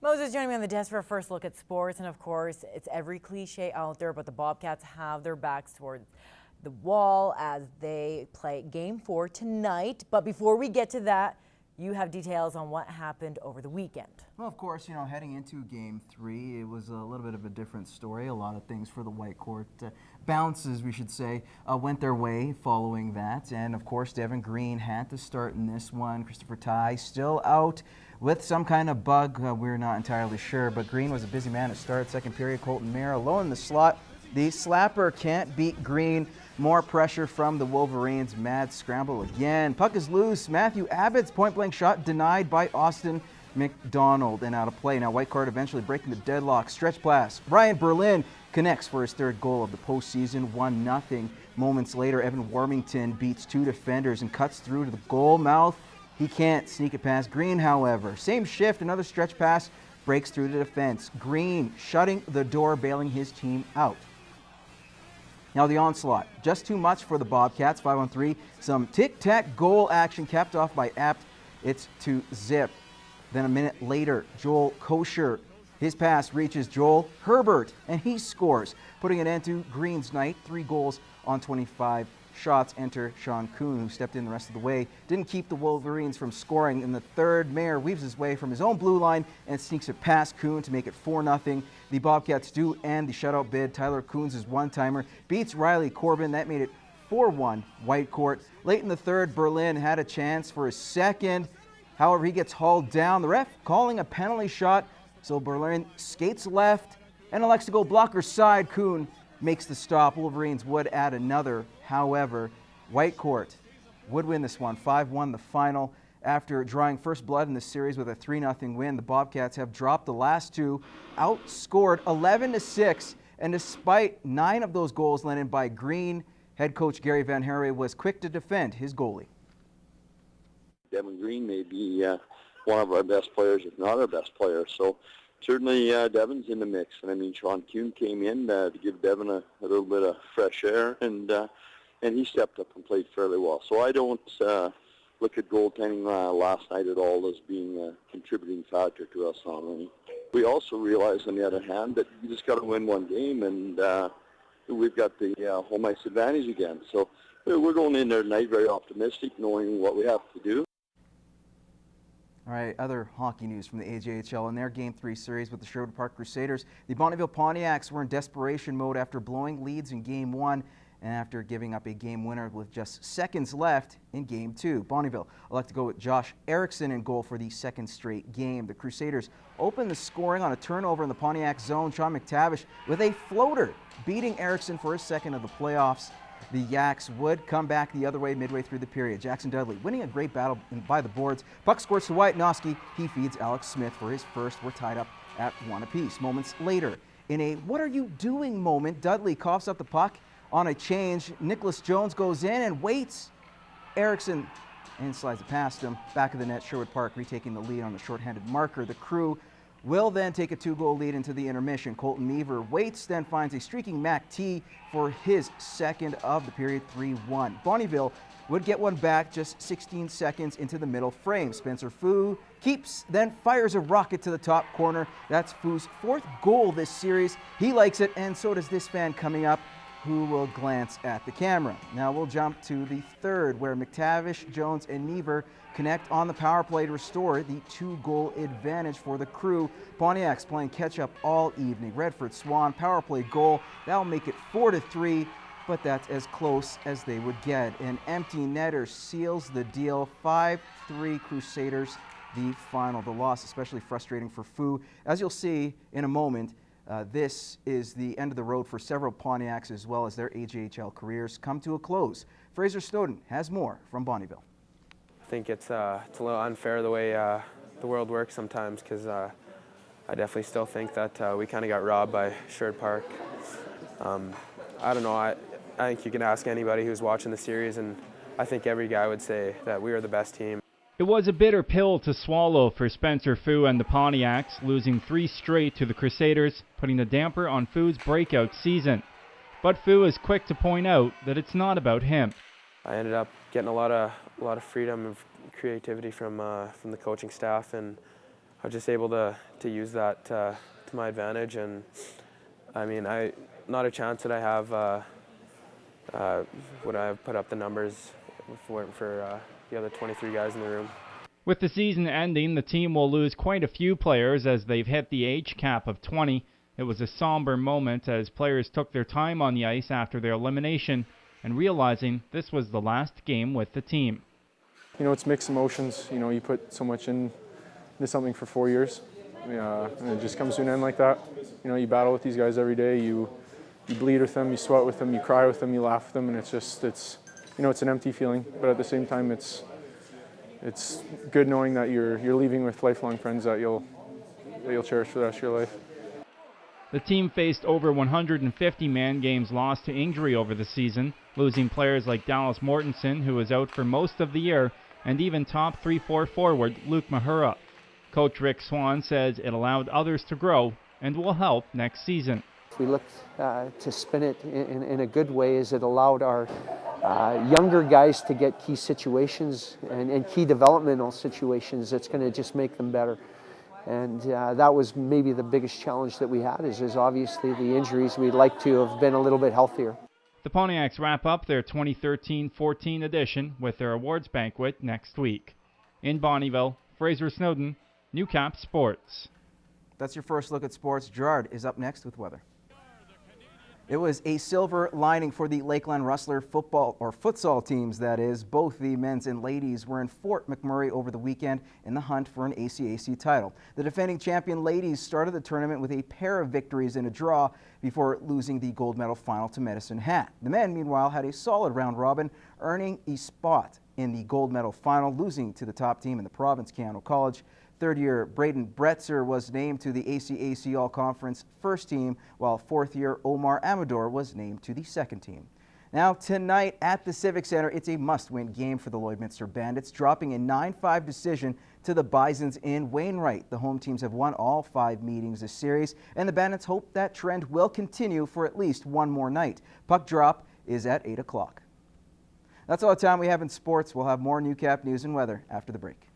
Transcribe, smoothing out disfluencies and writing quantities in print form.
Moses joining me on the desk for a first look at sports, and of course, it's every cliche out there, but the Bobcats have their backs towards the wall as they play Game 4 tonight. But before we get to that, you have details on what happened over the weekend. Well, of course, heading into Game 3, it was a little bit of a different story. A lot of things for the white court bounces, we should say, went their way following that. And, of course, Devin Green had to start in this one. Christopher Ty still out with some kind of bug. We're not entirely sure, but Green was a busy man at start. Second period, Colton Mayer alone in the slot. The slapper can't beat Green. More pressure from the Wolverines. Mad scramble again. Puck is loose. Matthew Abbott's point-blank shot denied by Austin McDonald and out of play. Now white court eventually breaking the deadlock. Stretch pass. Ryan Berlin connects for his third goal of the postseason. 1-0. Moments later, Evan Warmington beats two defenders and cuts through to the goal mouth. He can't sneak it past Green, however. Same shift, another stretch pass breaks through the defense. Green shutting the door, bailing his team out. Now the onslaught, just too much for the Bobcats. 5-on-3, some tic-tac goal action capped off by Apt. It's to Zip. Then a minute later, Joel Kosher. His pass reaches Joel Herbert, and he scores, putting an end to Green's night. 3 goals on 25 shots. Enter Sean Kuhn, who stepped in the rest of the way. Didn't keep the Wolverines from scoring. In the third, Mayer weaves his way from his own blue line and sneaks it past Kuhn to make it 4-0. The Bobcats do end the shutout bid. Tyler Kuhn's one-timer beats Riley Corbin. That made it 4-1 white court. Late in the third, Berlin had a chance for his second. However, he gets hauled down. The ref calling a penalty shot, so Berlin skates left and elects to go blocker side. Kuhn makes the stop. Wolverines would add another. However, white court would win this one. 5-1 the final. After drawing first blood in the series with a 3-0 win, the Bobcats have dropped the last two, outscored 11-6, and despite 9 of those goals led in by Green, head coach Gary Van Herwe was quick to defend his goalie. Devin Green may be one of our best players, if not our best player. So certainly Devin's in the mix. And I mean, Sean Kuhn came in to give Devin a little bit of fresh air, and he stepped up and played fairly well. So I don't look at goaltending last night at all as being a contributing factor to us not winning. We also realize, on the other hand, that you just got to win one game, and we've got the home ice advantage again. So we're going in there tonight very optimistic, knowing what we have to do. All right, other hockey news from the AJHL. In their Game 3 series with the Sherwood Park Crusaders, the Bonnyville Pontiacs were in desperation mode after blowing leads in Game 1 and after giving up a game winner with just seconds left in Game 2. Bonnyville elect to go with Josh Erickson in goal for the second straight game. The Crusaders opened the scoring on a turnover in the Pontiac zone. Sean McTavish with a floater, beating Erickson for his second of the playoffs. The Yaks would come back the other way midway through the period. Jackson Dudley winning a great battle by the boards. Puck squirts to Wyatt Noski. He feeds Alex Smith for his first. We're tied up at 1 apiece. Moments later, in a what are you doing moment, Dudley coughs up the puck on a change. Nicholas Jones goes in and waits. Erickson and slides it past him. Back of the net, Sherwood Park retaking the lead on the shorthanded marker. The Crew will then take a 2-goal lead into the intermission. Colton Meaver waits, then finds a streaking Mac T for his second of the period. 3-1. Bonnyville would get one back just 16 seconds into the middle frame. Spencer Fu keeps, then fires a rocket to the top corner. That's Fu's 4th goal this series. He likes it, and so does this fan coming up, who will glance at the camera. Now we'll jump to the third, where McTavish, Jones, and Meaver connect on the power play to restore the 2-goal advantage for the Crew. Pontiacs playing catch-up all evening. Redford Swan power play goal. That'll make it 4-3, but that's as close as they would get. An empty netter seals the deal. 5-3 Crusaders, the final. The loss especially frustrating for Fu. As you'll see in a moment, this is the end of the road for several Pontiacs, as well as their AJHL careers come to a close. Fraser Snowden has more from Bonnyville. I think it's a little unfair the way the world works sometimes, because I definitely still think that we kind of got robbed by Sherwood Park. I don't know, I think you can ask anybody who's watching the series, and I think every guy would say that we were the best team. It was a bitter pill to swallow for Spencer Fu and the Pontiacs, losing 3 straight to the Crusaders, putting the damper on Fu's breakout season. But Fu is quick to point out that it's not about him. I ended up getting a lot of freedom and creativity from the coaching staff, and was just able to use that to my advantage. And I mean, not a chance that I have would I have put up the numbers if it weren't for the other 23 guys in the room. With the season ending, the team will lose quite a few players as they've hit the age cap of 20. It was a somber moment as players took their time on the ice after their elimination and realizing this was the last game with the team. You know, it's mixed emotions. You know, you put so much into something for 4 years, and it just comes to an end like that. You know, you battle with these guys every day. You bleed with them, you sweat with them, you cry with them, you laugh with them, and it's an empty feeling. But at the same time, it's good knowing that you're leaving with lifelong friends that you'll cherish for the rest of your life. The team faced over 150 man games lost to injury over the season, losing players like Dallas Mortensen, who was out for most of the year, and even top 3-4 forward Luke Mahura. Coach Rick Swan says it allowed others to grow and will help next season. We looked to spin it in a good way as it allowed our younger guys to get key situations and key developmental situations that's going to just make them better. And that was maybe the biggest challenge that we had is obviously the injuries. We'd like to have been a little bit healthier. The Pontiacs wrap up their 2013-14 edition with their awards banquet next week. In Bonnyville, Fraser Snowden, Newcap Sports. That's your first look at sports. Gerard is up next with weather. It was a silver lining for the Lakeland Rustlers futsal teams, that is. Both the men's and ladies were in Fort McMurray over the weekend in the hunt for an ACAC title. The defending champion ladies started the tournament with a pair of victories and a draw before losing the gold medal final to Medicine Hat. The men, meanwhile, had a solid round robin, earning a spot in the gold medal final, losing to the top team in the province, Keano College. Third-year Braden Bretzer was named to the ACAC All-Conference first team, while fourth-year Omar Amador was named to the second team. Now tonight at the Civic Center, it's a must-win game for the Lloydminster Bandits, dropping a 9-5 decision to the Bisons in Wainwright. The home teams have won all 5 meetings this series, and the Bandits hope that trend will continue for at least one more night. Puck drop is at 8 o'clock. That's all the time we have in sports. We'll have more Newcap news and weather after the break.